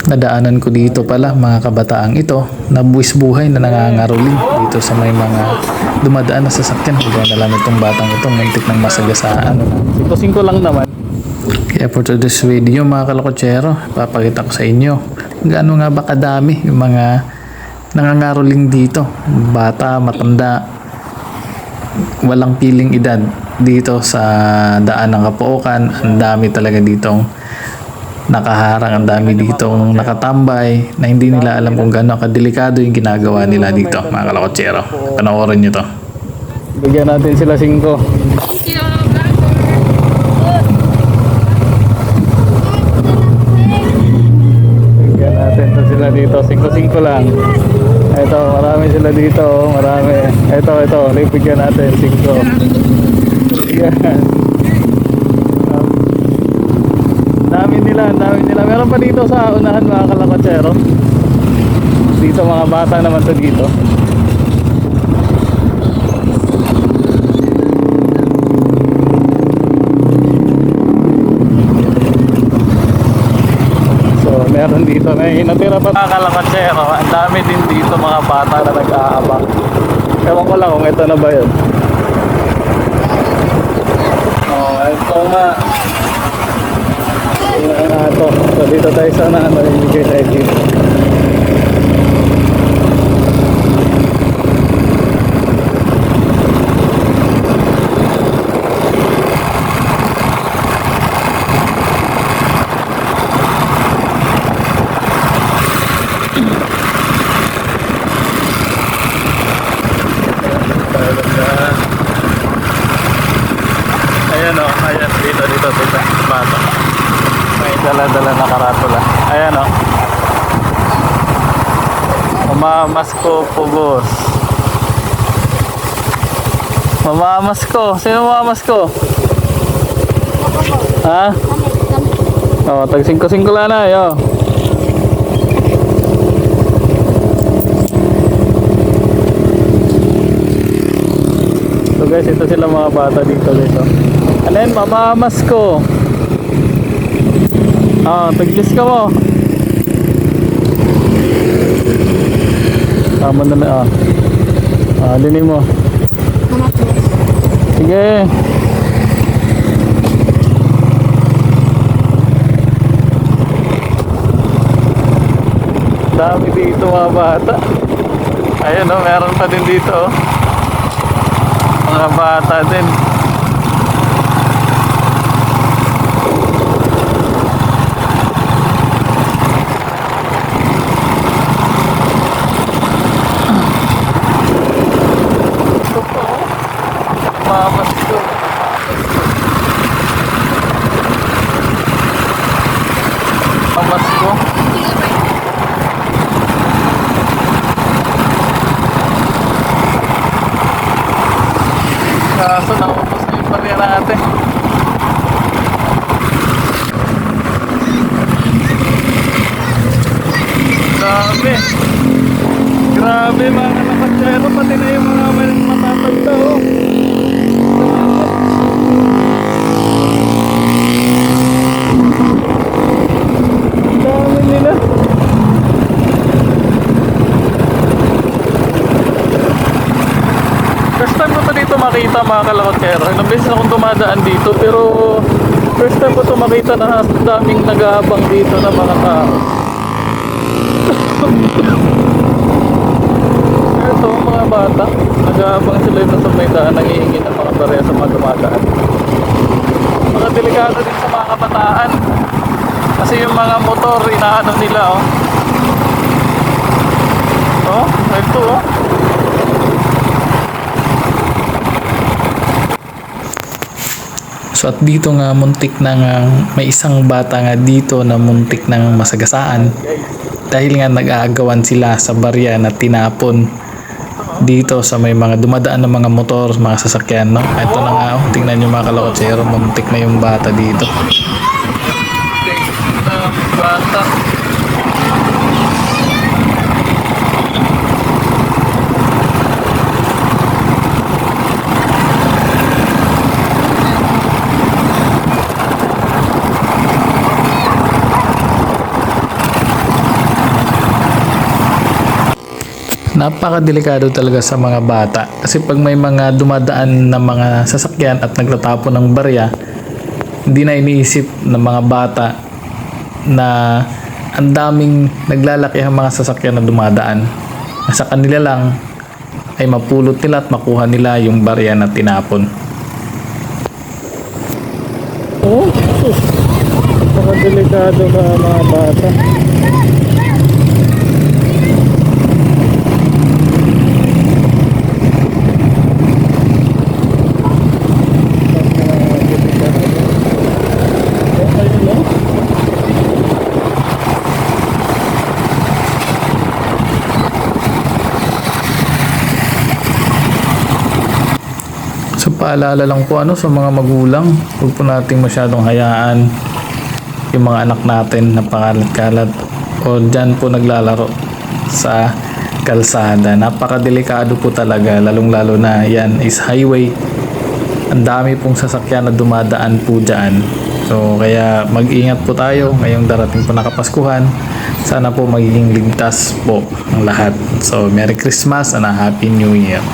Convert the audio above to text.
Nadaanan ko dito pala mga kabataang ito na buwis buhay na nangangaroling dito sa may mga dumadaan na sasakyan. Hindi na lang itong batang ito, muntik ng masagasaan. 5-5 lang naman. Kaya for today's video mga kalokotsero, papakita ko sa inyo gaano nga ba kadami yung mga nangangaroling dito. Bata, matanda, walang piling edad dito sa daan ng Kapookan. Ang dami talaga ditong nakaharang, ang dami ditong nakatambay na hindi nila alam kung gaano kadelikado yung ginagawa nila dito mga kalokotsero. Panoorin nyo to. Bigyan natin sila 5. Bigyan natin sila dito 5-5 lang. Ito, marami sila dito, marami. Ito, bigyan natin 5. Yan. Dami nila. Meron pa dito sa unahan mga kalakotsero. Dito mga bata naman to dito. So meron dito na natira pa mga kalakotsero. Ang dami din dito mga bata na nag-aabang. Ewan ko lang kung ito na ba yun. Ito nga. So dito tayo sana ibigay tayo dito. Ayan o, ayan dito bata. May dala-dala na karatula. Ayan o. Mamamasko pugos. Mamamasko. Sino mamamasko? Ha? O, tag 5-5 lang na. Yo. So guys, ito sila mga bata dito guys. Ano yun? Mamamasko. Taglis ka mo. Tama na alinin mo. Sige. Dami dito mga bata. Ayun o, meron pa din dito mga bata din. Mamamasko. Mamamasko. Kaso naubos na yung barya natin. Grabe mga kalakotsero, pati na yung mga matatanda oh. Dami nila. First time ko to dito makita mga kalakotsero. Ilang beses akong dumadaan dito pero first time ko to makita na daming nag-aabang dito na mga tao. Ito mga bata, nag-aabang sila ito sa may daan, nangihingi ng mga barya sa mga dumadaan. Mga delikado din sa mga kabataan kasi yung mga motor inaano nila ito So at dito nga muntik na nga may isang bata nga dito na muntik nang masagasaan dahil nga nag-aagawan sila sa barya na tinapon dito sa may mga dumadaan ng mga motor, mga sasakyan, no? Ito na nga, tingnan nyo mga kalakotsero, muntik na yung bata dito. Bata. napakadelikado talaga sa mga bata kasi pag may mga dumadaan na mga sasakyan at nagtatapon ng barya, hindi na iniisip ng mga bata na ang daming naglalaki ang mga sasakyan na dumadaan. Sa kanila lang ay mapulot nila at makuha nila yung barya na tinapon. Oh, napakadelikado ka mga bata. So paalala lang po sa mga magulang, huwag po nating masyadong hayaan yung mga anak natin na pakalat-kalat o dyan po naglalaro sa kalsada. Napakadelikado po talaga, lalong-lalo na yan is highway. Ang dami pong sasakyan na dumadaan po dyan. So kaya mag-ingat po tayo ngayong darating po na Kapaskuhan. Sana po magiging ligtas po ang lahat. So Merry Christmas and a Happy New Year.